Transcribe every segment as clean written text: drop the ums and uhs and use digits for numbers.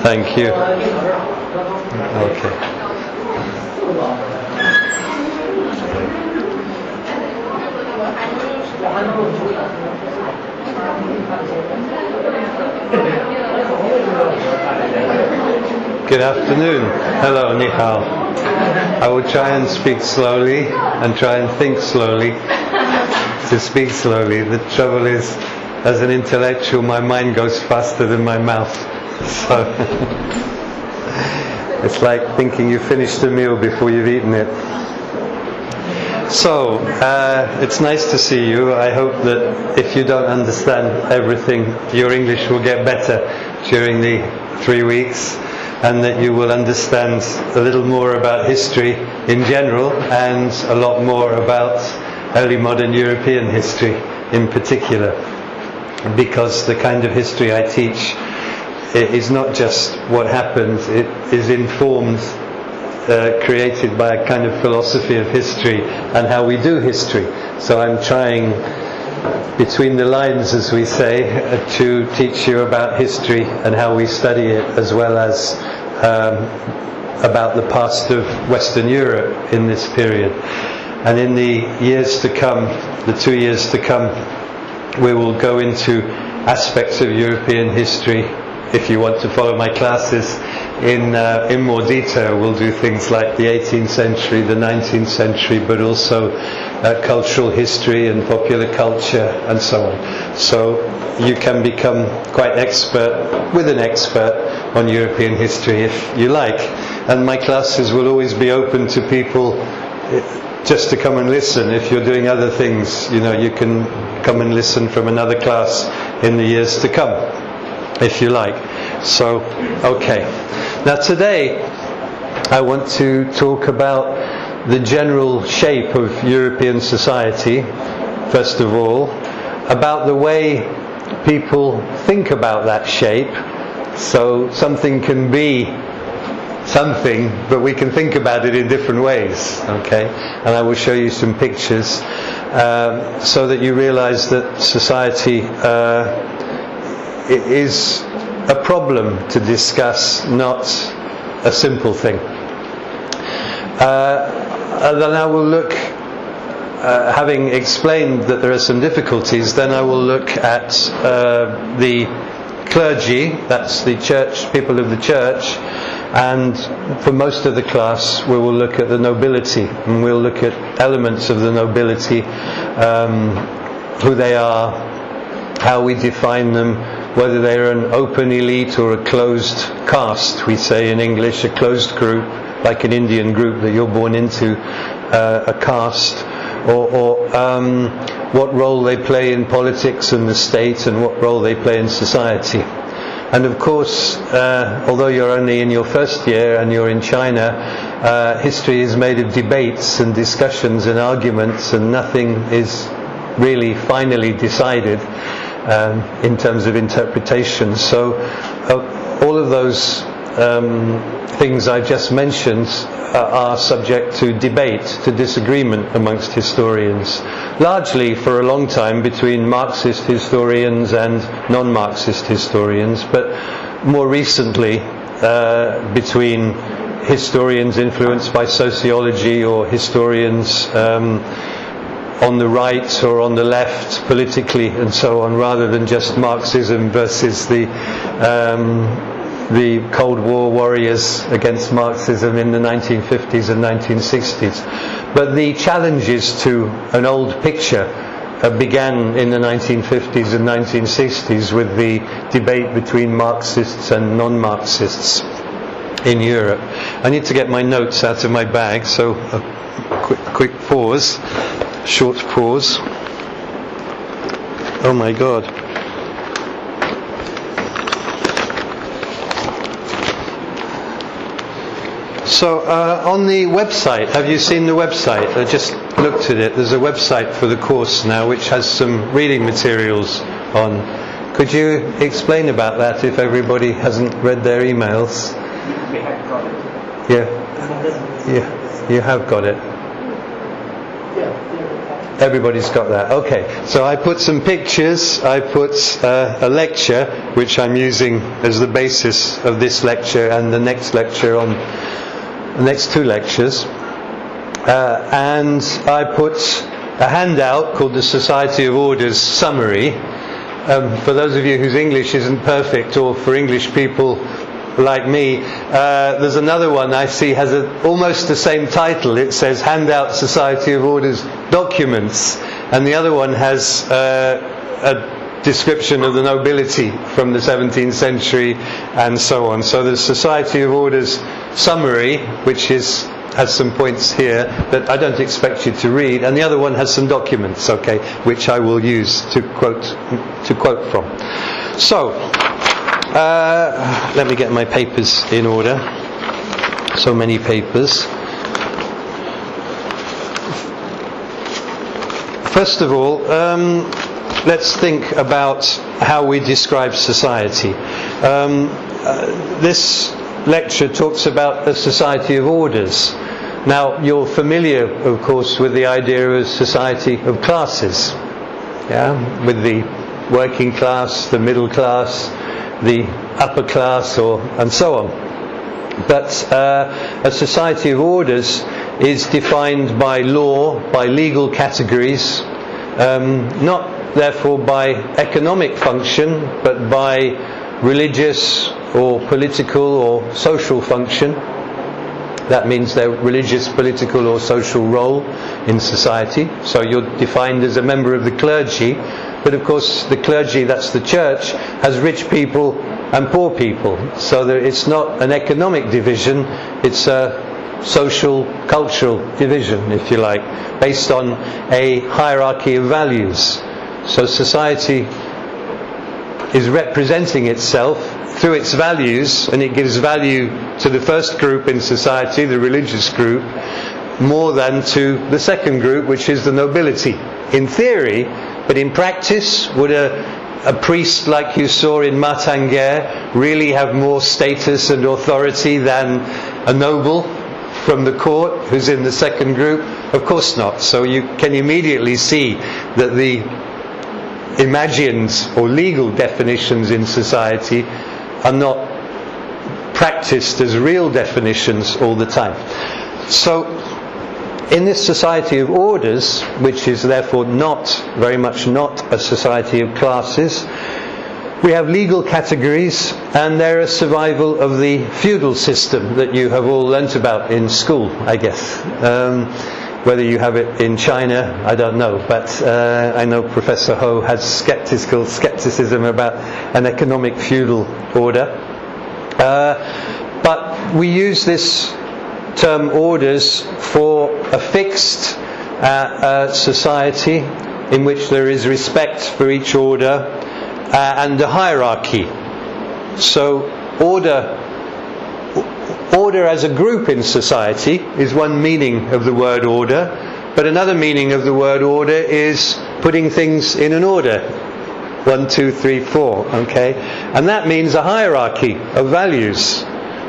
Thank you. Okay. Good afternoon. Hello, ni hao. I will try and speak slowly and try and think slowly to speak slowly. The trouble is, as an intellectual, my mind goes faster than my mouth. So it's like thinking you finished a meal before you've eaten it. So, it's nice to see you. I hope that if you don't understand everything, your English will get better during the 3 weeks, and that you will understand a little more about history in general and a lot more about early modern European history in particular, because the kind of history I teach is not just what happened, it is informed, created by a kind of philosophy of history and how we do history. So I'm trying, between the lines as we say, to teach you about history and how we study it, as well as about the past of Western Europe in this period. And in the years to come, the 2 years to come, we will go into aspects of European history. If you want to follow my classes in more detail, we'll do things like the 18th century, the 19th century, but also cultural history and popular culture and so on. So you can become quite expert with an expert on European history if you like. And my classes will always be open to people just to come and listen. If you're doing other things, you can come and listen from another class in the years to come, if you like. So, okay. Now today I want to talk about the general shape of European society, first of all, about the way people think about that shape. So something can be something, but we can think about it in different ways, okay? And I will show you some pictures so that you realize that society is a problem to discuss, not a simple thing. And then I will look, having explained that there are some difficulties, then I will look at the clergy, that's the church, people of the church, and for most of the class we will look at the nobility, and we'll look at elements of the nobility, who they are, how we define them, whether they're an open elite or a closed caste, we say in English, a closed group, like an Indian group that you're born into, a caste, or what role they play in politics and the state, and what role they play in society. And of course, although you're only in your first year and you're in China, history is made of debates and discussions and arguments, and nothing is really finally decided in terms of interpretation. So all of those things I just mentioned are subject to debate, to disagreement amongst historians, largely for a long time between Marxist historians and non-Marxist historians, but more recently between historians influenced by sociology or historians on the right or on the left politically and so on, rather than just Marxism versus the Cold War warriors against Marxism in the 1950s and 1960s. But the challenges to an old picture began in the 1950s and 1960s with the debate between Marxists and non-Marxists in Europe. I need to get my notes out of my bag, so a quick pause. Short pause. Oh my God. So on the website, have you seen the website? I just looked at it. There's a website for the course now which has some reading materials on. Could you explain about that if everybody hasn't read their emails? We have got it. Yeah. Yeah, you have got it. Everybody's got that. Okay, so I put some pictures, I put a lecture, which I'm using as the basis of this lecture and the next lecture on the next two lectures. And I put a handout called the Society of Orders Summary. For those of you whose English isn't perfect, or for English people like me, there's another one I see has almost the same title. It says Handout Society of Orders Documents, and the other one has a description of the nobility from the 17th century and so on. So the Society of Orders Summary, which has some points here that I don't expect you to read, and the other one has some documents, okay, which I will use to quote from. So let me get my papers in order. So many papers. First of all, let's think about how we describe society. This lecture talks about a society of orders. Now, you're familiar, of course, with the idea of a society of classes, with the working class, the middle class, the upper class, and so on. But a society of orders is defined by law, by legal categories, not therefore by economic function, but by religious or political or social function. That means their religious, political or social role in society. So you're defined as a member of the clergy, but of course the clergy, that's the church, has rich people and poor people. So it's not an economic division, it's a social, cultural division, if you like, based on a hierarchy of values. So society is representing itself through its values, and it gives value to the first group in society, the religious group, more than to the second group, which is the nobility. In theory, but in practice, would a priest like you saw in Martinguer really have more status and authority than a noble from the court who's in the second group? Of course not. So you can immediately see that the imagined or legal definitions in society are not practiced as real definitions all the time. So in this society of orders, which is therefore very much not a society of classes, we have legal categories, and they're a survival of the feudal system that you have all learnt about in school, I guess. Whether you have it in China, I don't know, but I know Professor Ho has skepticism about an economic feudal order. But we use this term orders for a fixed society in which there is respect for each order and a hierarchy. So order as a group in society is one meaning of the word order, but another meaning of the word order is putting things in an order. 1, 2, 3, 4, okay? And that means a hierarchy of values.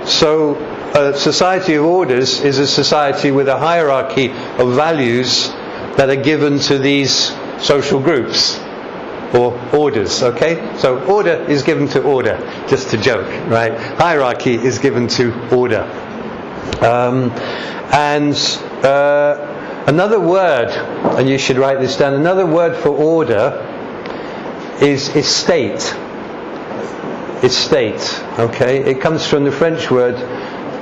So a society of orders is a society with a hierarchy of values that are given to these social groups, or orders, okay? So order is given to order, just to joke, right? Hierarchy is given to order. Another word, and you should write this down, another word for order is estate. Estate, okay? It comes from the French word,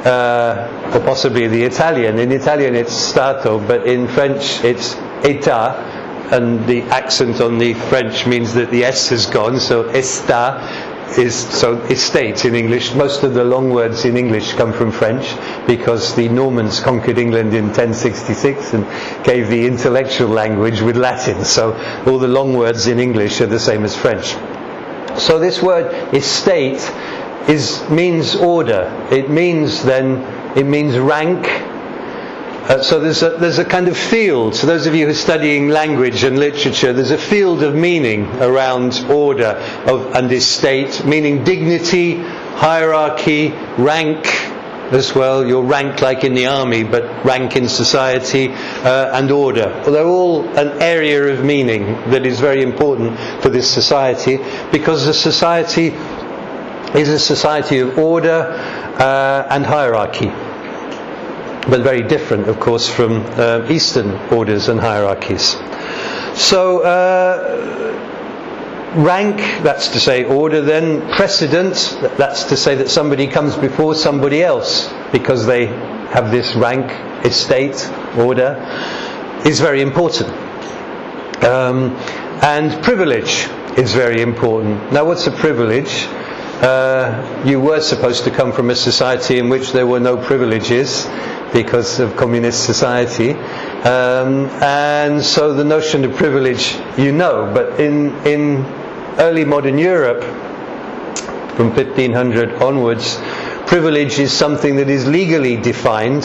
or possibly the Italian. In Italian it's stato, but in French it's état. And the accent on the French means that the S has gone, so estat is so estate in English. Most of the long words in English come from French because the Normans conquered England in 1066 and gave the intellectual language with Latin. So all the long words in English are the same as French. So this word estate means order. It means rank. So there's a kind of field. So those of you who are studying language and literature, there's a field of meaning around order and estate, meaning dignity, hierarchy, rank, as well, your rank like in the army, but rank in society, and order. Well, they're all an area of meaning that is very important for this society, because the society is a society of order and hierarchy. But very different, of course, from Eastern orders and hierarchies. So, rank, that's to say order then. Precedent, that's to say that somebody comes before somebody else because they have this rank, estate, order, is very important. And privilege is very important. Now, what's a privilege? You were supposed to come from a society in which there were no privileges because of communist society, and so the notion of privilege, but in early modern Europe, from 1500 onwards, privilege is something that is legally defined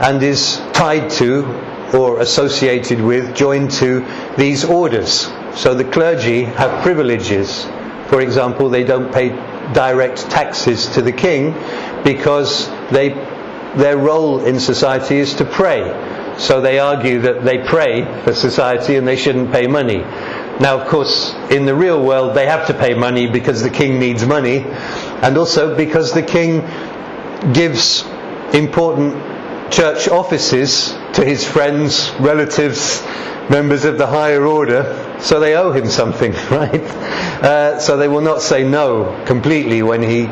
and is tied to or associated with, joined to these orders. So the clergy have privileges. For example, they don't pay direct taxes to the king because their role in society is to pray. So they argue that they pray for society and they shouldn't pay money. Now, of course, in the real world they have to pay money because the king needs money, and also because the king gives important church offices to his friends, relatives, members of the higher order, so they owe him something, right? So they will not say no completely when he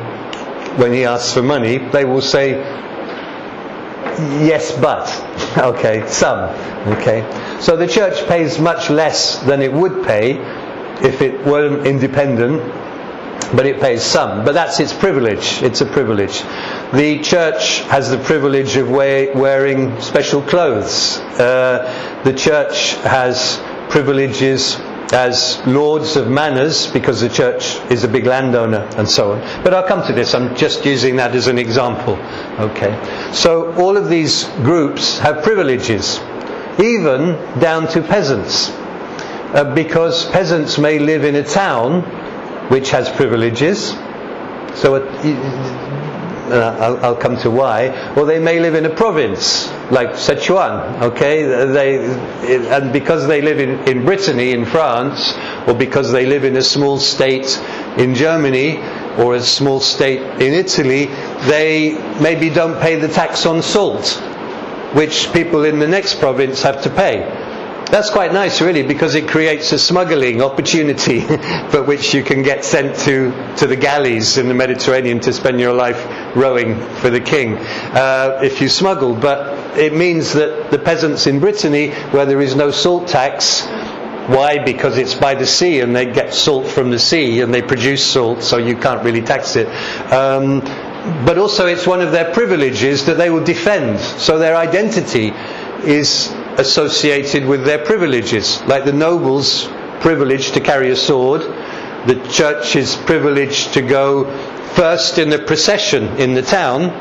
asks for money. They will say yes, but okay, some. Okay, so the church pays much less than it would pay if it weren't independent, but it pays some. But that's its privilege. It's a privilege. The church has the privilege of wearing special clothes. The church has privileges as lords of manors because the church is a big landowner and so on. But I'll come to this. I'm just using that as an example. Okay. So all of these groups have privileges, even down to peasants, because peasants may live in a town which has privileges. So I'll come to why. Or they may live in a province like Sichuan, okay? And because they live in Brittany, in France, or because they live in a small state in Germany, or a small state in Italy, they maybe don't pay the tax on salt, which people in the next province have to pay. That's quite nice, really, because it creates a smuggling opportunity for which you can get sent to the galleys in the Mediterranean to spend your life rowing for the king if you smuggle. But it means that the peasants in Brittany, where there is no salt tax, why? Because it's by the sea and they get salt from the sea and they produce salt, so you can't really tax it. But also it's one of their privileges that they will defend. So their identity is associated with their privileges, like the nobles' privilege to carry a sword, the church's privilege to go first in the procession in the town,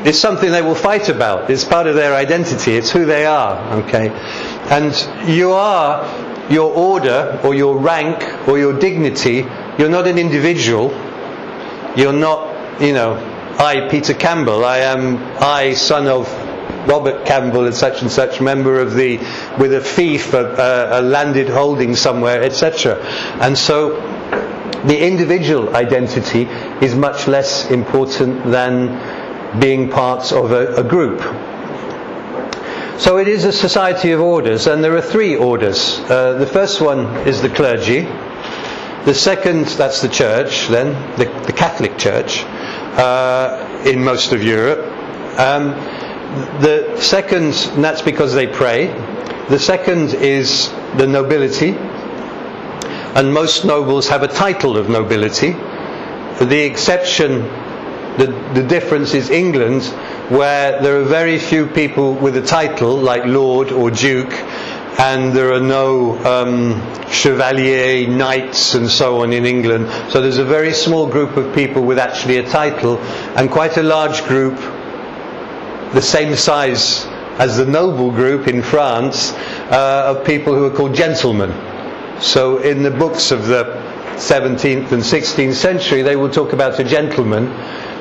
is something they will fight about. It's part of their identity. It's who they are. Okay, and you are your order or your rank or your dignity. You're not an individual. You're not, I, Peter Campbell. I, son of Robert Campbell and such, member of with a fief, a landed holding somewhere, etc. And so the individual identity is much less important than being part of a group. So it is a society of orders, and there are three orders. The first one is the clergy. The second, that's the church, then, the Catholic Church, in most of Europe. The second, and that's because they pray. The second is the nobility, and most nobles have a title of nobility. The exception, the difference is England, where there are very few people with a title like Lord or Duke, and there are no chevalier, knights and so on in England. So there's a very small group of people with actually a title, and quite a large group, the same size as the noble group in France, of people who are called gentlemen. So in the books of the 17th and 16th century, they will talk about a gentleman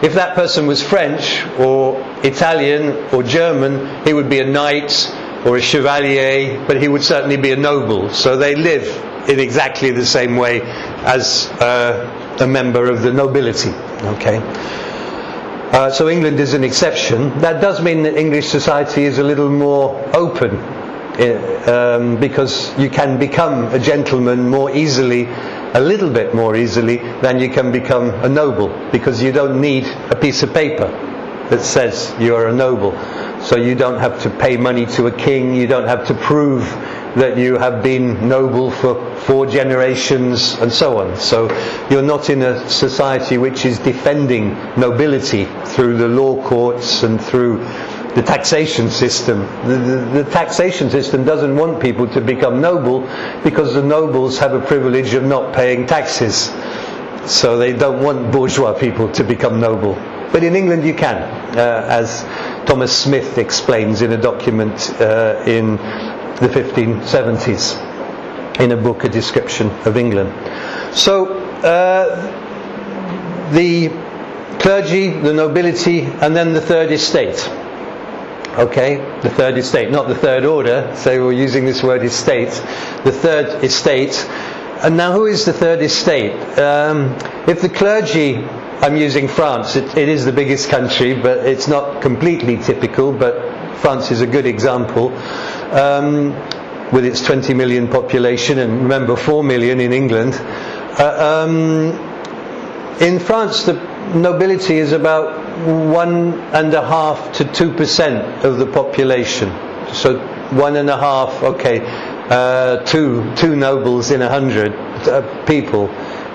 If that person was French or Italian or German, he would be a knight or a chevalier, but he would certainly be a noble. So they live in exactly the same way as a member of the nobility. Okay. So England is an exception. That does mean that English society is a little more open, because you can become a gentleman more easily, a little bit more easily than you can become a noble, because you don't need a piece of paper that says you are a noble. So you don't have to pay money to a king, you don't have to prove that you have been noble for 4 generations and so on. So you're not in a society which is defending nobility through the law courts and through the taxation system. The taxation system doesn't want people to become noble, because the nobles have a privilege of not paying taxes. So they don't want bourgeois people to become noble. But in England you can, as Thomas Smith explains in a document in the 1570s, in a book, A Description of England. So the clergy, the nobility, and then the third estate. Okay, the third estate, not the third order, so we're using this word estate. The third estate. And now who is the third estate? If the clergy, I'm using France, it is the biggest country, but it's not completely typical, but France is a good example, with its 20 million population, and remember 4 million in England. In France, the nobility is about 1.5% to 2% of the population. So 1.5, okay, two nobles in 100 people.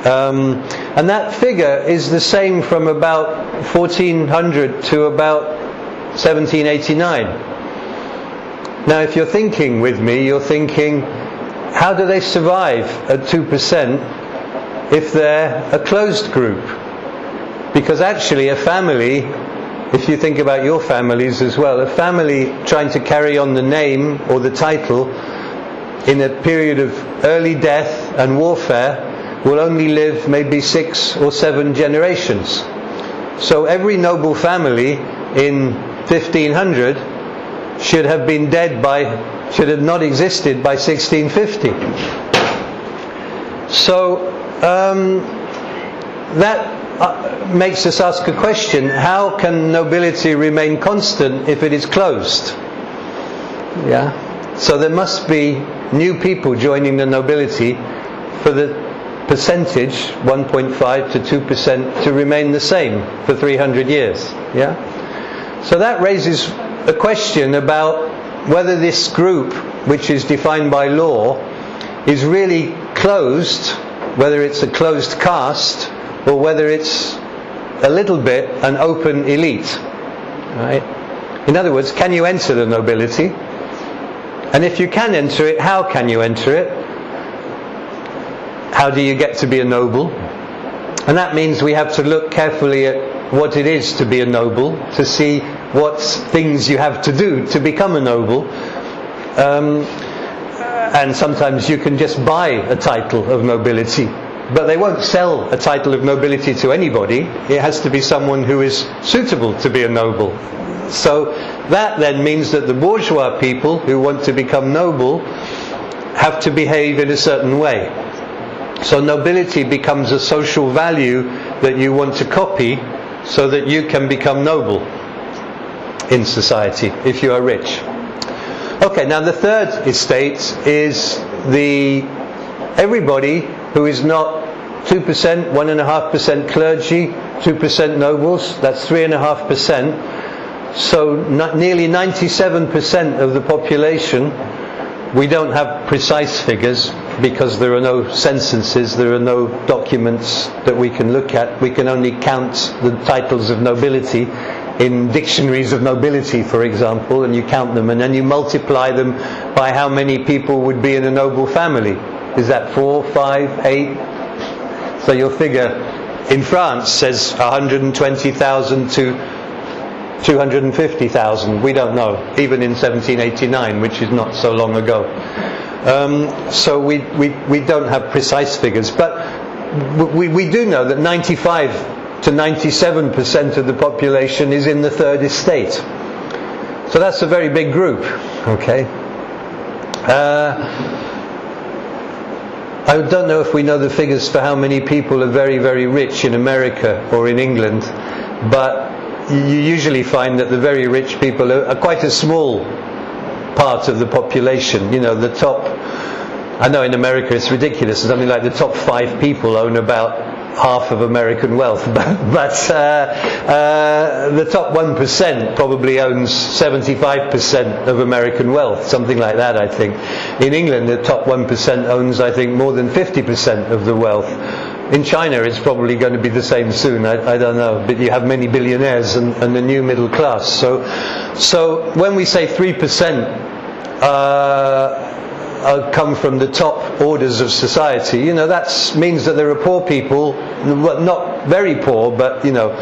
And that figure is the same from about 1400 to about 1789. Now if you're thinking with me, you're thinking, how do they survive at 2% if they're a closed group? Because actually a family, if you think about your families as well, a family trying to carry on the name or the title in a period of early death and warfare will only live maybe 6 or 7 generations. So every noble family in 1500 should have been dead should have not existed by 1650. So that makes us ask a question: how can nobility remain constant if it is closed? Yeah. So there must be new people joining the nobility for the percentage, 1.5 to 2%, to remain the same for 300 years. Yeah. So that raises a question about whether this group, which is defined by law, is really closed, whether it's a closed caste, or whether it's a little bit an open elite. Right? In other words, can you enter the nobility? And if you can enter it, how can you enter it? How do you get to be a noble? And that means we have to look carefully at what it is to be a noble, to see what things you have to do to become a noble. And sometimes you can just buy a title of nobility, but they won't sell a title of nobility to anybody. It has to be someone who is suitable to be a noble. So that then means that the bourgeois people who want to become noble have to behave in a certain way. So nobility becomes a social value that you want to copy so that you can become noble in society if you are rich. Okay, now the third estate is everybody who is not 2%, 1.5% clergy, 2% nobles, that's 3.5%. So nearly 97% of the population, we don't have precise figures because there are no censuses, there are no documents that we can look at. We can only count the titles of nobility in dictionaries of nobility, for example, and you count them and then you multiply them by how many people would be in a noble family. Is that 4, 5, 8? So your figure in France says 120,000 to 250,000. We don't know, even in 1789, which is not so long ago. So we don't have precise figures, but we do know that 95 to 97% of the population is in the third estate. So that's a very big group, okay? I don't know if we know the figures for how many people are very, very rich in America or in England, but you usually find that the very rich people are quite a small part of the population. You know, the top, I know in America it's ridiculous, something like the top 5 people own about half of American wealth, but the top 1% probably owns 75% of American wealth, something like that, I think. In England, the top 1% owns, I think, more than 50% of the wealth. In China, it's probably going to be the same soon, I don't know, but you have many billionaires and the new middle class. So when we say 3% come from the top orders of society, you know, that means that there are poor people, not very poor, but, you know,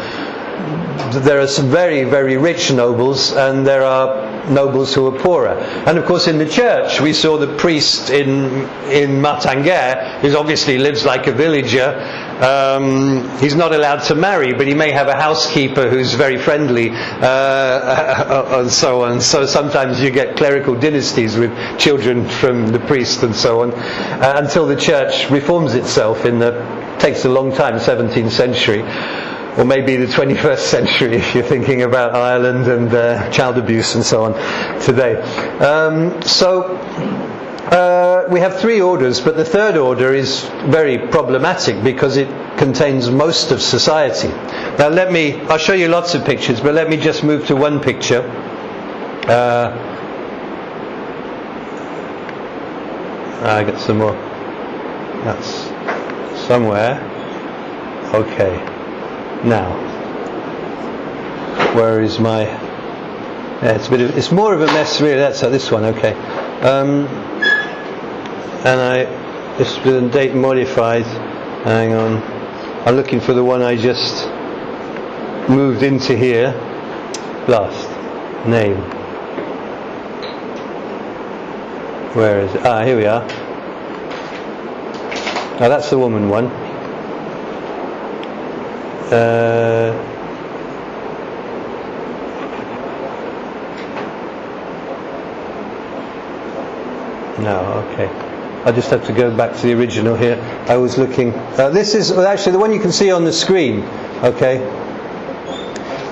there are some very, very rich nobles, and there are nobles who are poorer. And of course in the church we saw the priest in Martinguer, who obviously lives like a villager. He's not allowed to marry, but he may have a housekeeper who's very friendly, and so on. So sometimes you get clerical dynasties with children from the priest and so on, until the church reforms itself takes a long time, 17th century. Or maybe the 21st century if you're thinking about Ireland and child abuse and so on today. We have 3 orders, but the third order is very problematic because it contains most of society. Now I'll show you lots of pictures, but let me just move to one picture. I got some more. That's somewhere. Okay. Now, where is my? Yeah, it's more of a mess really. That's this one, okay. And it's been date modified. Hang on, I'm looking for the one I just moved into here. Last name. Where is it? Here we are. Now that's the woman one. No, okay. I just have to go back to the original here. I was looking. This is actually the one you can see on the screen. Okay,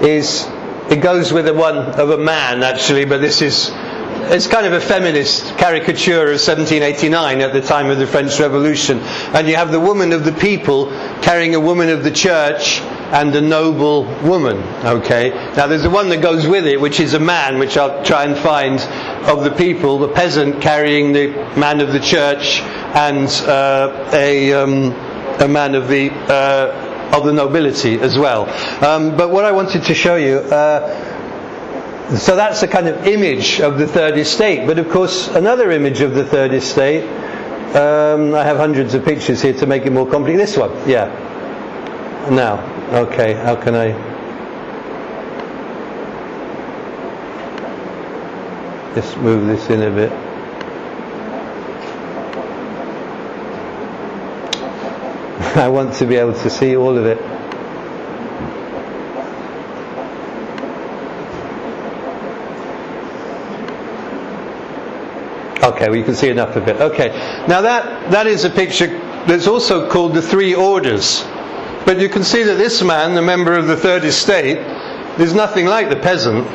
it goes with the one of a man actually, but it's kind of a feminist caricature of 1789 at the time of the French Revolution. And you have the woman of the people carrying a woman of the church and a noble woman. Okay. Now there's the one that goes with it, which is a man, which I'll try and find, of the people, the peasant carrying the man of the church, and a man of the nobility as well. But what I wanted to show you. So that's a kind of image of the third estate. But of course, another image of the third estate, I have hundreds of pictures here to make it more complicated. This one, yeah. Now, okay, how can I just move this in a bit? I want to be able to see all of it. Okay, well you can see enough of it. Okay, now that is a picture that's also called the 3 orders. But you can see that this man, the member of the third estate, is nothing like the peasant.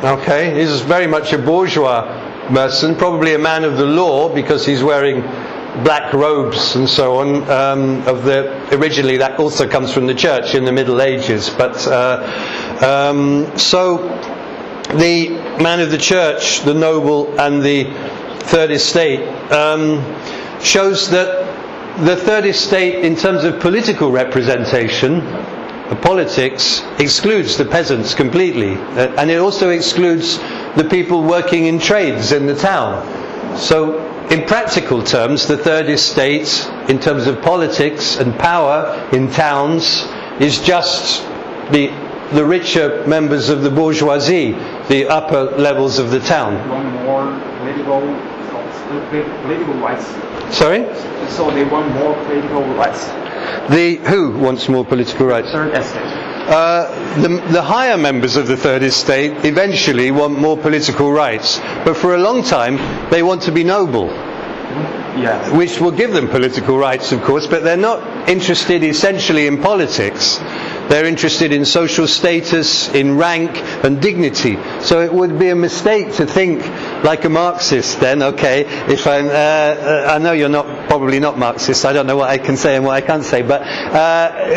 Okay, he's very much a bourgeois person, probably a man of the law because he's wearing black robes and so on. Originally that also comes from the church in the Middle Ages. But so the man of the church, the noble, and the third estate shows that the third estate, in terms of political representation, politics, excludes the peasants completely, and it also excludes the people working in trades in the town. So in practical terms, the third estate, in terms of politics and power in towns, is just the richer members of the bourgeoisie, the upper levels of the town. Want more political rights. Sorry? So they want more political rights. Who wants more political rights? Third estate. the higher members of the third estate eventually want more political rights, but for a long time they want to be noble. Yeah. Which will give them political rights, of course, but they're not interested essentially in politics. They're interested in social status, in rank and dignity. So it would be a mistake to think like a Marxist then, okay, if I know you're probably not Marxist, I don't know what I can say and what I can't say, but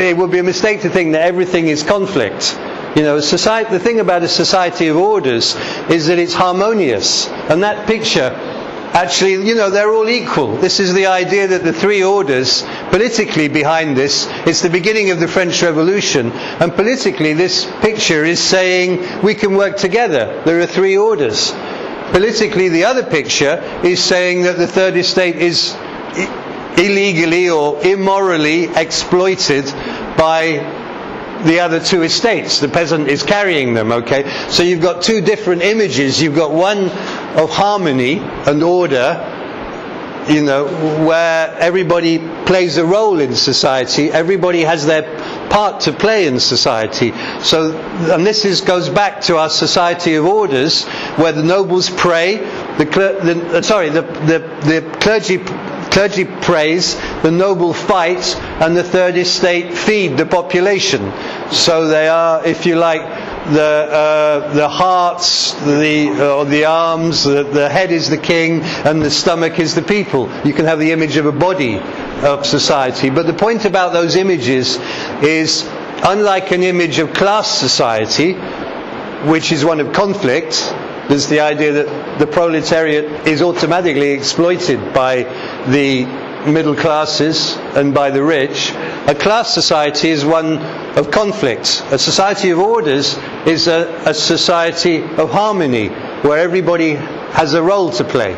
it would be a mistake to think that everything is conflict. You know, the thing about a society of orders is that it's harmonious. And that picture, actually, you know, they're all equal. This is the idea that the three orders, politically behind this, it's the beginning of the French Revolution, and politically this picture is saying we can work together. There are three orders. Politically, the other picture is saying that the third estate is illegally or immorally exploited by the other two estates. The peasant is carrying them, okay? So you've got two different images. You've got one of harmony and order, you know, where everybody plays a role in society. Everybody has their part to play in society. So, and this goes back to our society of orders, where the nobles pray, the clergy prays, the noble fight, and the third estate feed the population. So they are, if you like, the hearts, the arms, the head is the king, and the stomach is the people. You can have the image of a body of society. But the point about those images is, unlike an image of class society, which is one of conflict, there's the idea that the proletariat is automatically exploited by the middle classes and by the rich. A class society is one of conflict. A society of orders is a society of harmony, where everybody has a role to play.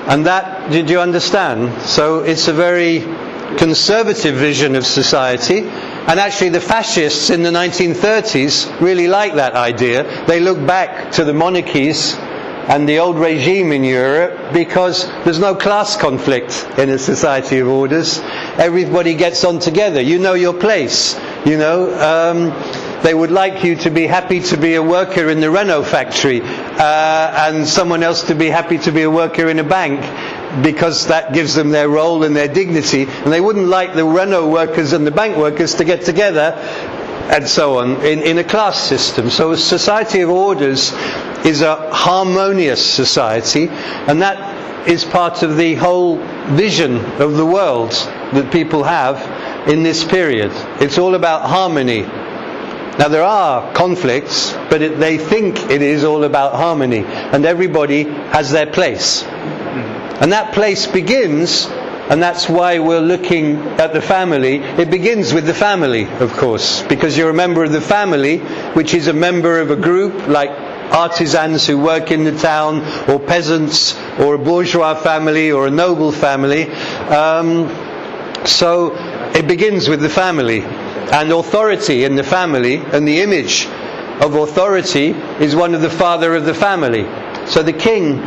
And that, did you understand? So it's a very conservative vision of society. And actually the fascists in the 1930s really liked that idea. They look back to the monarchies and the old regime in Europe because there's no class conflict in a society of orders. Everybody gets on together. You know your place. You know, they would like you to be happy to be a worker in the Renault factory and someone else to be happy to be a worker in a bank, because that gives them their role and their dignity, and they wouldn't like the Renault workers and the bank workers to get together and so on in a class system. So a society of orders is a harmonious society, and that is part of the whole vision of the world that people have in this period. It's all about harmony. Now there are conflicts, but they think it is all about harmony, and everybody has their place. And that place begins, and that's why we're looking at the family. It begins with the family, of course, because you're a member of the family, which is a member of a group like artisans who work in the town, or peasants, or a bourgeois family, or a noble family. So it begins with the family. And authority in the family, and the image of authority, is one of the father of the family. So the king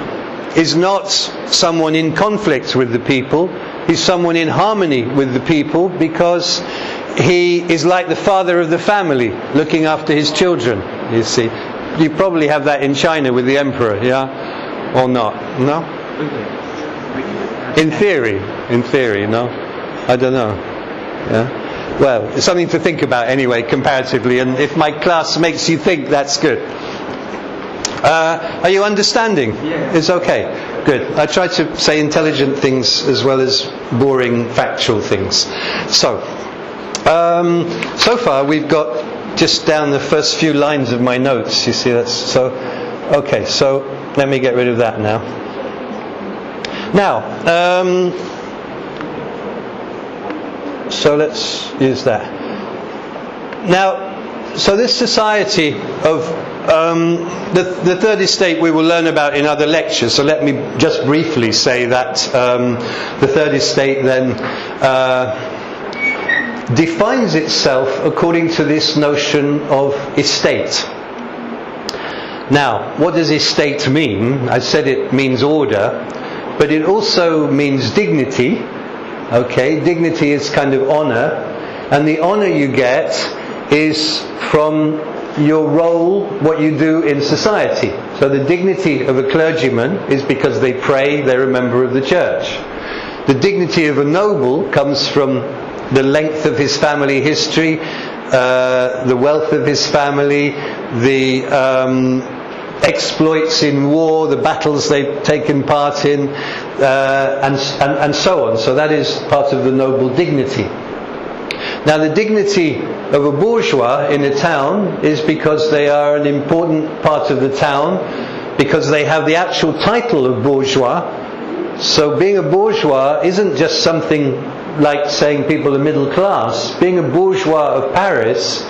is not someone in conflict with the people. He's someone in harmony with the people, because he is like the father of the family, looking after his children, you see. You probably have that in China with the emperor, yeah? Or not? No? In theory, no? I don't know. Yeah? Well, it's something to think about anyway, comparatively, and if my class makes you think, that's good. Are you understanding? Yeah. It's okay. Good. I try to say intelligent things as well as boring factual things. So far we've got just down the first few lines of my notes. You see, that's so. Okay, so let me get rid of that now. So let's use that. Now, so this society of the third estate we will learn about in other lectures. So let me just briefly say that the third estate then defines itself according to this notion of estate. Now, what does estate mean? I said it means order, but it also means dignity. Okay, dignity is kind of honor, and the honor you get is from your role, what you do in society. So the dignity of a clergyman is because they pray, they're a member of the church. The dignity of a noble comes from the length of his family history, the wealth of his family, the exploits in war, the battles they've taken part in, and so on. So that is part of the noble dignity. Now the dignity of a bourgeois in a town is because they are an important part of the town, because they have the actual title of bourgeois. So being a bourgeois isn't just something like saying people are middle class. Being a bourgeois of Paris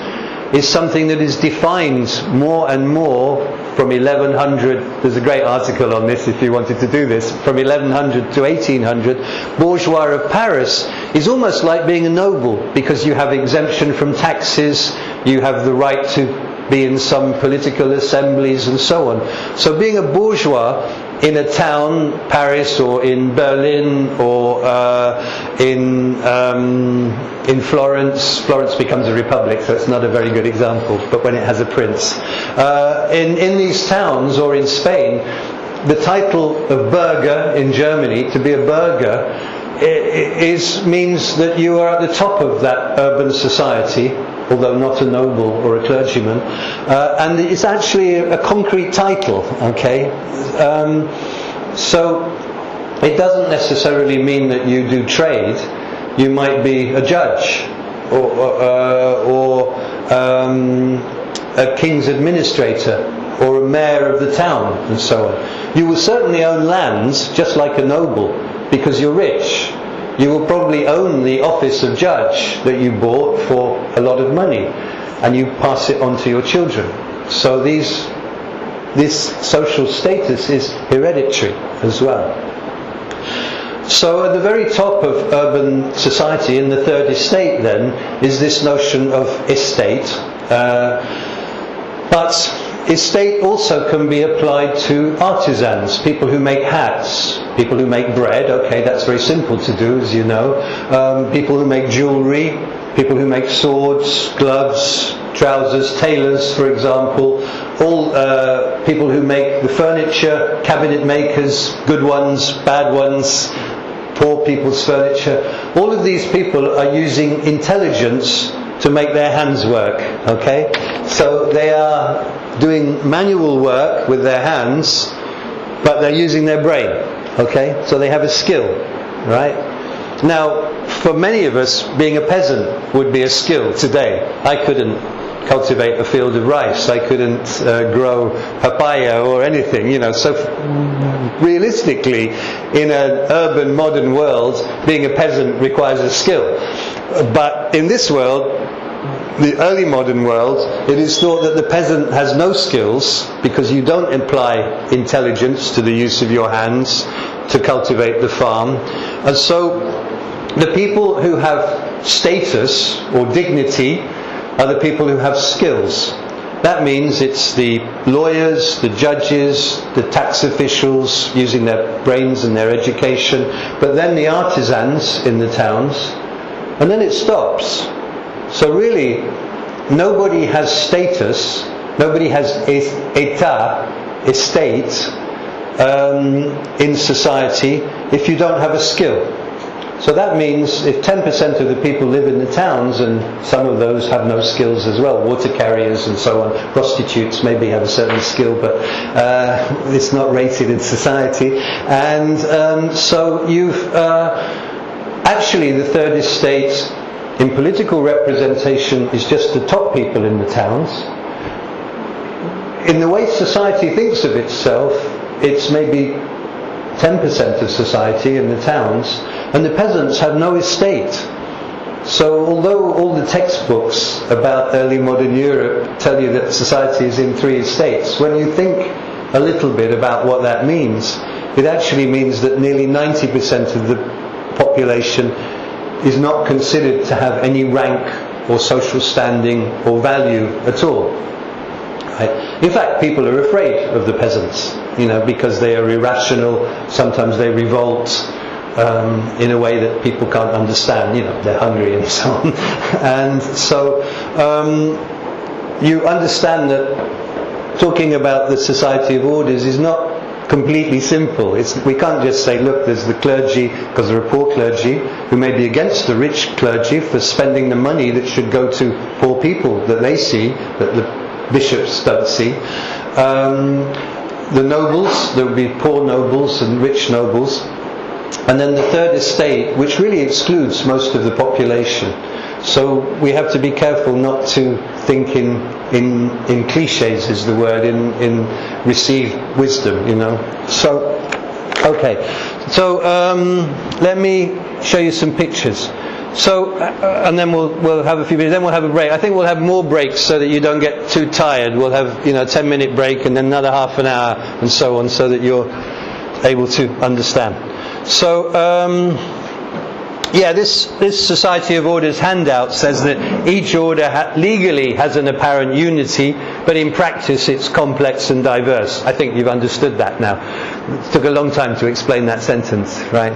is something that is defined more and more from 1100. There's a great article on this if you wanted to do this. From 1100 to 1800, bourgeois of Paris is almost like being a noble, because you have exemption from taxes, you have the right to be in some political assemblies and so on. So being a bourgeois in a town, Paris or in Berlin or in Florence. Florence becomes a republic, so it's not a very good example, but when it has a prince. In these towns, or in Spain, the title of Bürger in Germany, to be a Bürger, means that you are at the top of that urban society, although not a noble or a clergyman, and it's actually a concrete title, okay? So it doesn't necessarily mean that you do trade. You might be a judge or a king's administrator or a mayor of the town and so on. You will certainly own lands just like a noble, because you're rich. You will probably own the office of judge that you bought for a lot of money, and you pass it on to your children. So this social status is hereditary as well. So at the very top of urban society, in the third estate then, is this notion of estate. But estate also can be applied to artisans, people who make hats, people who make bread. Okay, that's very simple to do, as you know. People who make jewellery, people who make swords, gloves, trousers, tailors, for example. All people who make the furniture, cabinet makers, good ones, bad ones, poor people's furniture. All of these people are using intelligence to make their hands work. Okay, so they are doing manual work with their hands, but they're using their brain. Okay, so they have a skill, right? Now, for many of us, being a peasant would be a skill today. I couldn't cultivate a field of rice. I couldn't grow papaya or anything, you know. So realistically, in an urban modern world, being a peasant requires a skill. But in this world, the early modern world, it is thought that the peasant has no skills, because you don't apply intelligence to the use of your hands to cultivate the farm. And so the people who have status or dignity are the people who have skills. That means it's the lawyers, the judges, the tax officials using their brains and their education, but then the artisans in the towns, and then it stops. So really, nobody has status, nobody has estate in society if you don't have a skill. So that means if 10% of the people live in the towns, and some of those have no skills as well, water carriers and so on, prostitutes maybe have a certain skill, but it's not rated in society. And so you've actually, the third estate in political representation is just the top people in the towns. In the way society thinks of itself, it's maybe 10% of society in the towns, and the peasants have no estate. So although all the textbooks about early modern Europe tell you that society is in three estates, when you think a little bit about what that means, it actually means that nearly 90% of the population is not considered to have any rank or social standing or value at all. Right? In fact, people are afraid of the peasants, you know, because they are irrational, sometimes they revolt, in a way that people can't understand. You know, they're hungry and so on. And so you understand that talking about the Society of Orders is not completely simple. We can't just say, look, there's the clergy, because there are poor clergy who may be against the rich clergy for spending the money that should go to poor people that they see, that the bishops don't see. The nobles, there will be poor nobles and rich nobles. And then the third estate, which really excludes most of the population. So we have to be careful not to think in cliches, is the word, in received wisdom, you know. So, okay. So let me show you some pictures. So, and then we'll have a few minutes. Then we'll have a break. I think we'll have more breaks so that you don't get too tired. We'll have, you know, a 10-minute break and then another half an hour and so on, so that you're able to understand. So, this Society of Orders handout says that each order legally has an apparent unity, but in practice it's complex and diverse. I think you've understood that now. It took a long time to explain that sentence, right?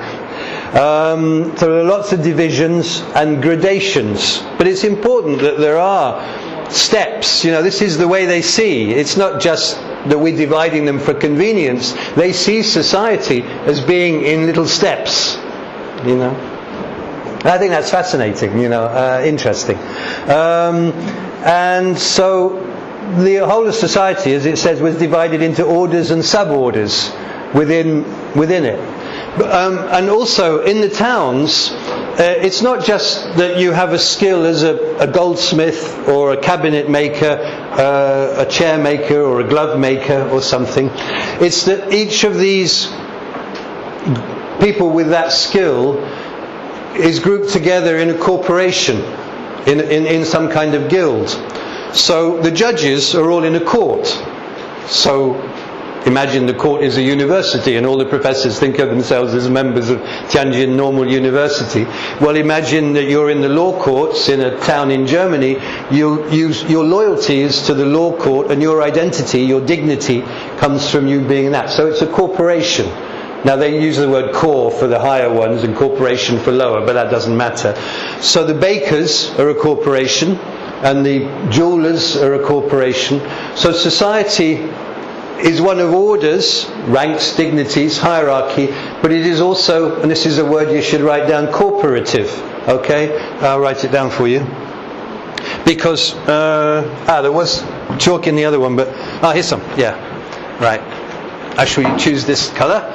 So there are lots of divisions and gradations, but it's important that there are steps. You know, this is the way they see. It's not just that we're dividing them for convenience. They see society as being in little steps, you know. I think that's fascinating, you know, interesting. And so the whole of society, as it says, was divided into orders and sub-orders within it. And also in the towns, it's not just that you have a skill as a goldsmith or a cabinet maker, a chair maker or a glove maker or something. It's that each of these people with that skill is grouped together in a corporation, in some kind of guild. So the judges are all in a court. So imagine the court is a university and all the professors think of themselves as members of Tianjin Normal University. Well, imagine that you're in the law courts in a town in Germany. Your loyalty is to the law court, and your identity, your dignity, comes from you being that. So it's a corporation. Now they use the word corps for the higher ones and corporation for lower, but that doesn't matter. So the bakers are a corporation and the jewelers are a corporation. So society is one of orders, ranks, dignities, hierarchy, but it is also, and this is a word you should write down, corporative. Okay? I'll write it down for you. Because, there was chalk in the other one, but, here's some. Yeah. Right. I shall choose this colour.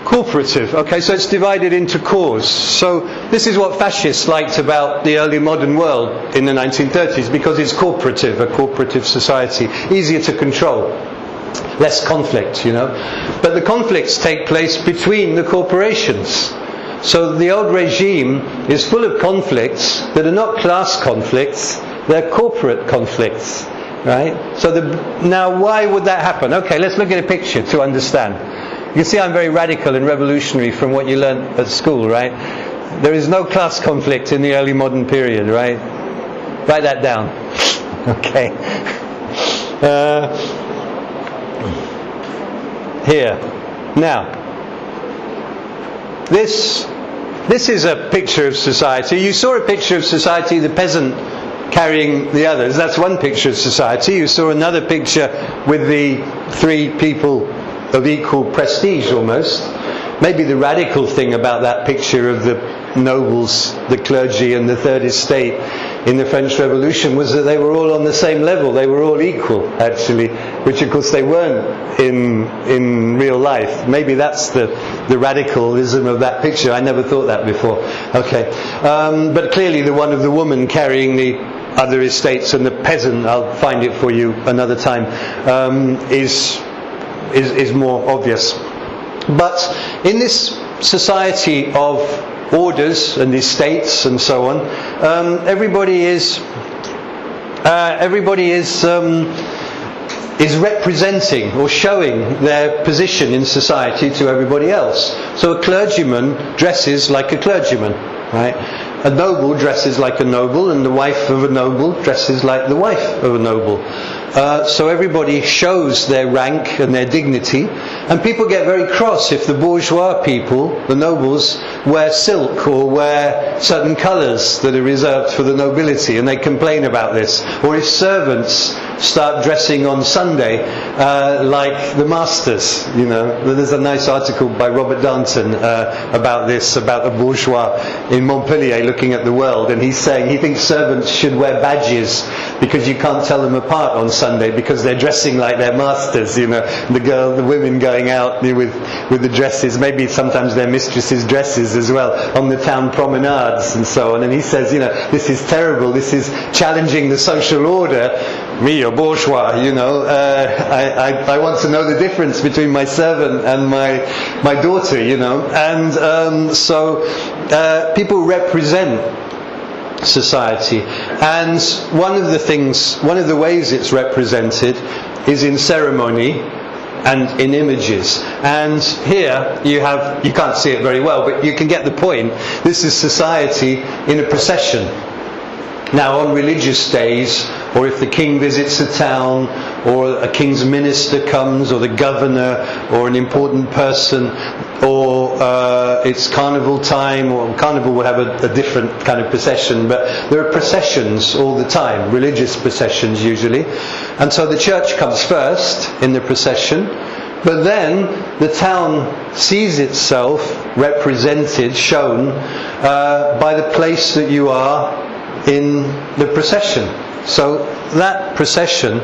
Cooperative. Okay, so it's divided into corps. So this is what fascists liked about the early modern world in the 1930s, because it's cooperative, a cooperative society, easier to control. Less conflict, you know. But the conflicts take place between the corporations. So the old regime is full of conflicts that are not class conflicts, they're corporate conflicts, right? So now why would that happen? Okay, let's look at a picture to understand. You see I'm very radical and revolutionary from what you learned at school, right? There is no class conflict in the early modern period, right? Write that down. Okay. Here. Now, this is a picture of society. You saw a picture of society, the peasant carrying the others. That's one picture of society. You saw another picture with the three people of equal prestige almost. Maybe the radical thing about that picture of the nobles, the clergy and the third estate in the French Revolution was that they were all on the same level. They were all equal, actually, which of course they weren't in real life. Maybe that's the radicalism of that picture. I never thought that before. Okay. But clearly the one of the woman carrying the other estates and the peasant, I'll find it for you another time, is more obvious. But in this society of orders and estates and so on, everybody is representing or showing their position in society to everybody else. So a clergyman dresses like a clergyman. right? A noble dresses like a noble, and the wife of a noble dresses like the wife of a noble. So everybody shows their rank and their dignity, and people get very cross if the bourgeois people, the nobles, wear silk or wear certain colours that are reserved for the nobility, and they complain about this. Or if servants start dressing on Sunday like the masters, you know. There's a nice article by Robert Danton about this, about a bourgeois in Montpellier looking at the world, and he's saying he thinks servants should wear badges because you can't tell them apart on Sunday because they're dressing like their masters, you know. The women going out with the dresses, maybe sometimes their mistresses' dresses as well, on the town promenades and so on. And he says, you know, this is terrible, this is challenging the social order. Me, a bourgeois, you know, I want to know the difference between my servant and my daughter, you know. And so people represent society, and one of the ways it's represented is in ceremony and in images. And here you can't see it very well, but you can get the point. This is society in a procession. Now, on religious days, or if the king visits a town, or a king's minister comes, or the governor, or an important person, or it's carnival time, or carnival will have a different kind of procession, but there are processions all the time, religious processions usually. And so the church comes first in the procession, but then the town sees itself represented, shown, by the place that you are in the procession. So that procession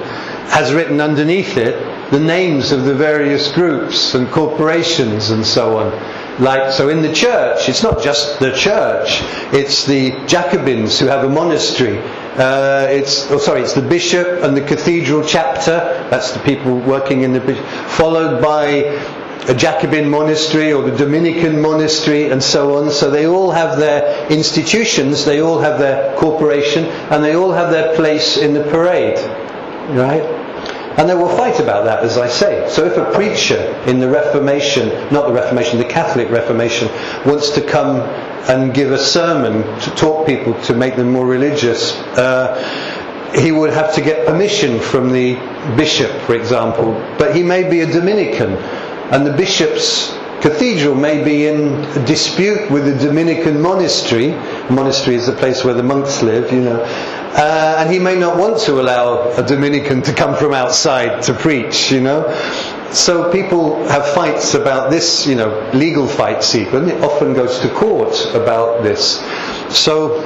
has written underneath it the names of the various groups and corporations and so on. Like, so in the church, it's not just the church, it's the Jacobins who have a monastery. It's the bishop and the cathedral chapter, that's the people working in the bishop, followed by a Jacobin monastery or the Dominican monastery and so on. So they all have their institutions, they all have their corporation, and they all have their place in the parade, right? And they will fight about that, as I say. So if a preacher in the Reformation, not the Reformation, the Catholic Reformation, wants to come and give a sermon to taught people to make them more religious, he would have to get permission from the bishop, for example. But he may be a Dominican, and the bishop's cathedral may be in a dispute with the Dominican monastery. The monastery is the place where the monks live, you know. And he may not want to allow a Dominican to come from outside to preach, you know. So people have fights about this, you know, legal fights even. It often goes to court about this. So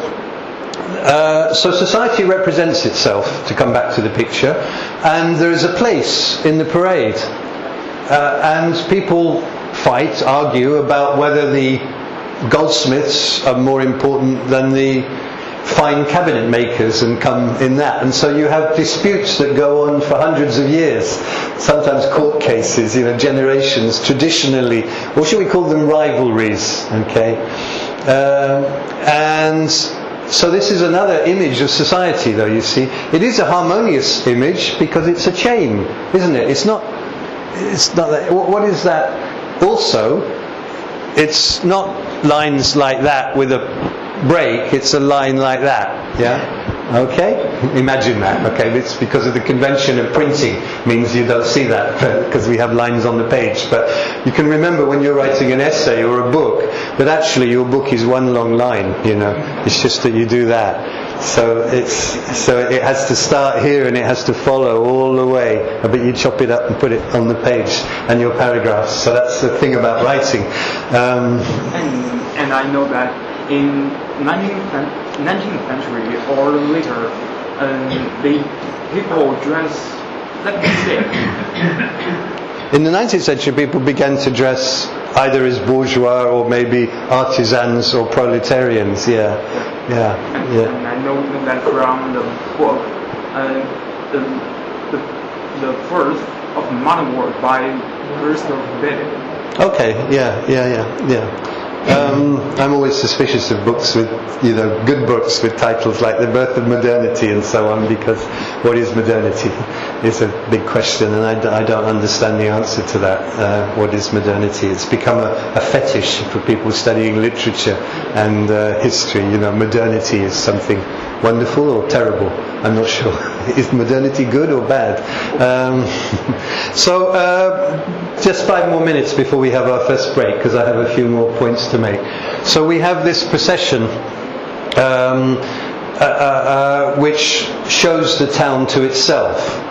society represents itself, to come back to the picture, and there is a place in the parade. And people fight, argue about whether the goldsmiths are more important than the fine cabinet makers and come in that. And so you have disputes that go on for hundreds of years, sometimes court cases, you know, generations, traditionally, or should we call them rivalries, okay? And so this is another image of society, though, you see. It is a harmonious image because it's a chain, isn't it? It's not that. What is that? Also, it's not lines like that with a break, it's a line like that, yeah? Okay? Imagine that, okay? It's because of the convention of printing, means you don't see that because we have lines on the page. But you can remember when you're writing an essay or a book, that actually your book is one long line, you know? It's just that you do that. So it has to start here and it has to follow all the way. But you chop it up and put it on the page and your paragraphs. So that's the thing about writing. And I know that in 19th century or later, people dress, let me say. In the 19th century, people began to dress either as bourgeois or maybe artisans or proletarians. Yeah. And I know that from the book, the first of modern work by Christopher Bede. Okay. Yeah. I'm always suspicious of books with, good books with titles like The Birth of Modernity and so on, because what is modernity is a big question, and I don't understand the answer to that. What is modernity? It's become a fetish for people studying literature and history. Modernity is something wonderful or terrible. I'm not sure. Is modernity good or bad? So just 5 more minutes before we have our first break, because I have a few more points to make. So we have this procession which shows the town to itself.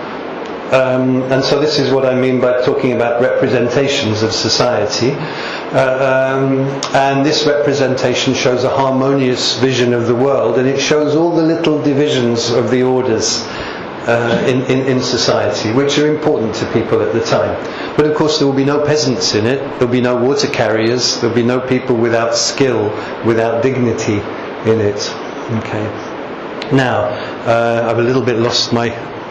And so this is what I mean by talking about representations of society. And this representation shows a harmonious vision of the world, and it shows all the little divisions of the orders in society, which are important to people at the time. But of course there will be no peasants in it, there will be no water carriers, there will be no people without skill, without dignity in it. Okay. Now, I've a little bit lost my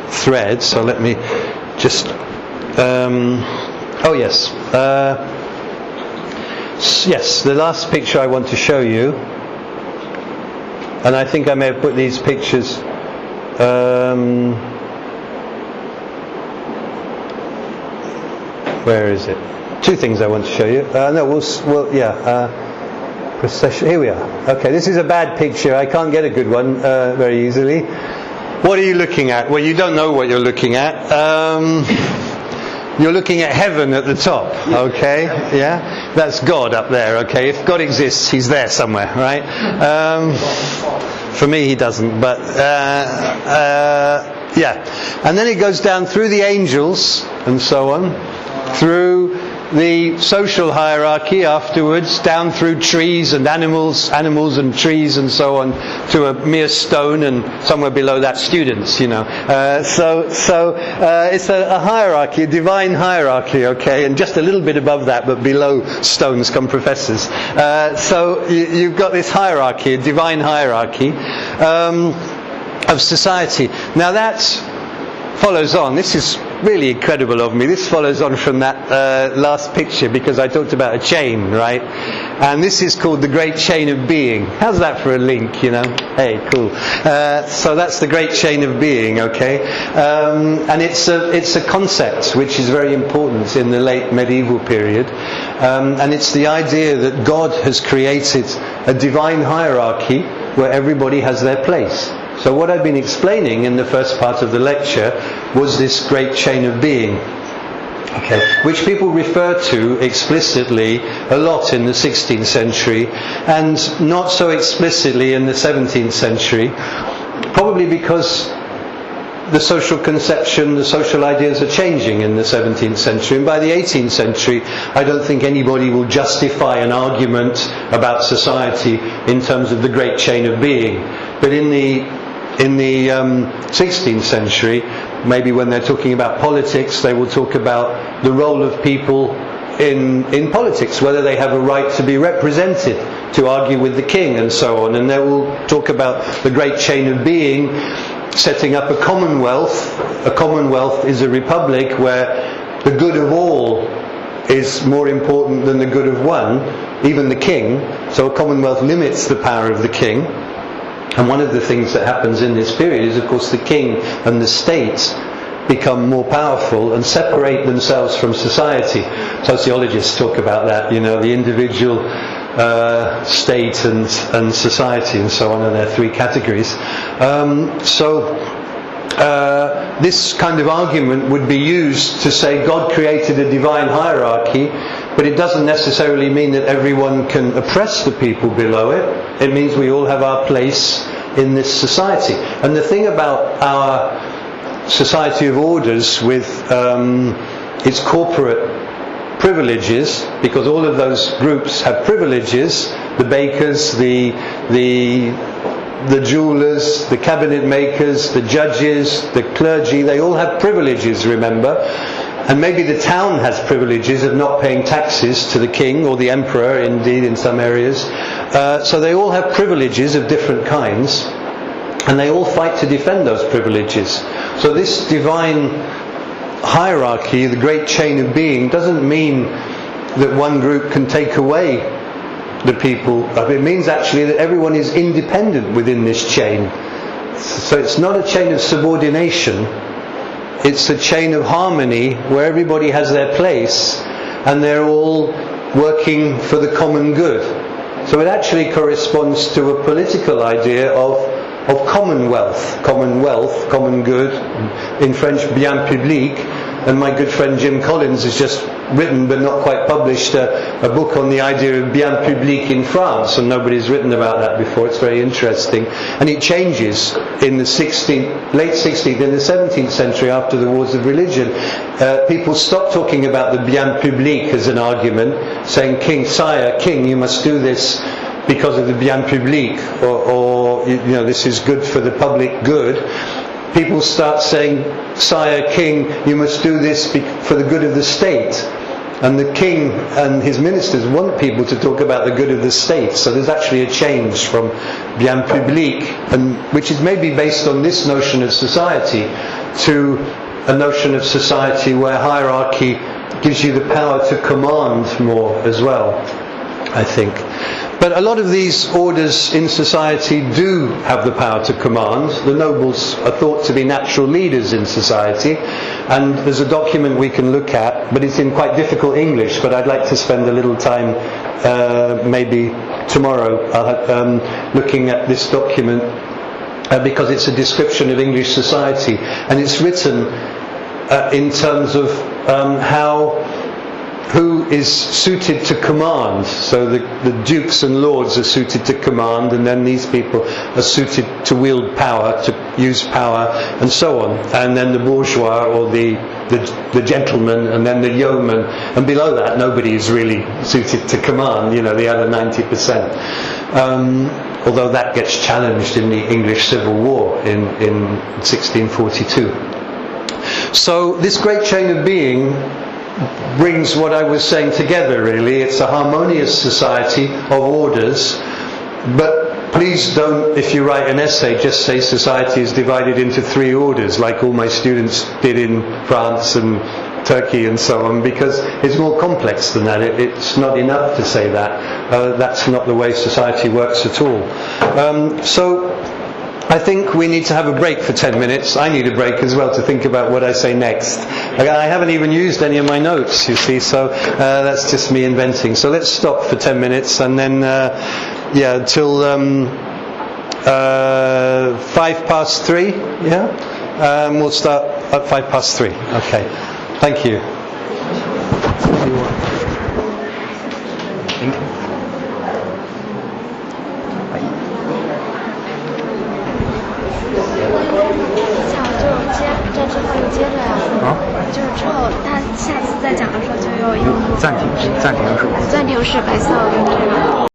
thread, so let me just yes, the last picture I want to show you, and I think I may have put these pictures where is it? 2 things I want to show you. Procession. Here we are. Okay, this is a bad picture. I can't get a good one very easily. What are you looking at? Well, you don't know what you're looking at. You're looking at heaven at the top, okay? Yeah? That's God up there, okay? If God exists, He's there somewhere, right? For me, He doesn't, but yeah. And then it goes down through the angels and so on, through the social hierarchy afterwards, down through trees and animals and trees and so on, to a mere stone, and somewhere below that students, So it's a hierarchy, a divine hierarchy, okay, and just a little bit above that, but below stones, come professors. So you've got this hierarchy, a divine hierarchy of society. Now that follows on. This is really incredible of me. This follows on from that last picture, because I talked about a chain, right? And this is called the Great Chain of Being. How's that for a link, Hey, cool. So that's the Great Chain of Being, okay? And it's a concept which is very important in the late medieval period. And it's the idea that God has created a divine hierarchy where everybody has their place. So what I've been explaining in the first part of the lecture was this great chain of being, okay, which people refer to explicitly a lot in the 16th century and not so explicitly in the 17th century, probably because the social conception, the social ideas are changing in the 17th century, and by the 18th century I don't think anybody will justify an argument about society in terms of the great chain of being. But in the 16th century, maybe when they're talking about politics, they will talk about the role of people in politics, whether they have a right to be represented, to argue with the king and so on, and they will talk about the great chain of being, setting up a commonwealth. A commonwealth is a republic where the good of all is more important than the good of one, even the king. So a commonwealth limits the power of the king. And one of the things that happens in this period is, of course, the king and the state become more powerful and separate themselves from society. Sociologists talk about that, the individual, state and society and so on, and there are 3 categories. This kind of argument would be used to say God created a divine hierarchy, but it doesn't necessarily mean that everyone can oppress the people below it. It means we all have our place in this society. And the thing about our society of orders with its corporate privileges, because all of those groups have privileges, the bakers, the jewelers, the cabinet makers, the judges, the clergy, they all have privileges, remember. And maybe the town has privileges of not paying taxes to the king or the emperor, indeed in some areas. So they all have privileges of different kinds, and they all fight to defend those privileges. So this divine hierarchy, the great chain of being, doesn't mean that one group can take away the people. It means actually that everyone is independent within this chain. So it's not a chain of subordination, it's a chain of harmony where everybody has their place and they're all working for the common good. So it actually corresponds to a political idea of commonwealth, common good, in French bien public. And my good friend Jim Collins has just written, but not quite published, a book on the idea of bien public in France, and nobody's written about that before. It's very interesting. And it changes in the late 16th, in the 17th century, after the wars of religion. People stopped talking about the bien public as an argument, saying, king, sire, king, you must do this because of the bien public, or this is good for the public good. People start saying, sire, king, you must do this for the good of the state. And the king and his ministers want people to talk about the good of the state. So there's actually a change from bien public, which is maybe based on this notion of society, to a notion of society where hierarchy gives you the power to command more as well, I think. But a lot of these orders in society do have the power to command. The nobles are thought to be natural leaders in society, and there's a document we can look at, but it's in quite difficult English, but I'd like to spend a little time maybe tomorrow looking at this document because it's a description of English society, and it's written in terms of who is suited to command. So the dukes and lords are suited to command, and then these people are suited to wield power, to use power, and so on. And then the bourgeois, or the gentleman, and then the yeoman, and below that nobody is really suited to command, the other 90%. Although that gets challenged in the English Civil War in 1642. So this great chain of being brings what I was saying together, really. It's a harmonious society of orders, but please don't, if you write an essay, just say society is divided into 3 orders, like all my students did in France and Turkey and so on, because it's more complex than that. It's not enough to say that. That's not the way society works at all. So I think we need to have a break for 10 minutes. I need a break as well to think about what I say next. I haven't even used any of my notes, you see, so that's just me inventing. So let's stop for 10 minutes and then, until 3:05, yeah? We'll start at 3:05. Okay. Thank you.就是之后他下次再讲的时候就有一个暂停是吧？暂停是白色的。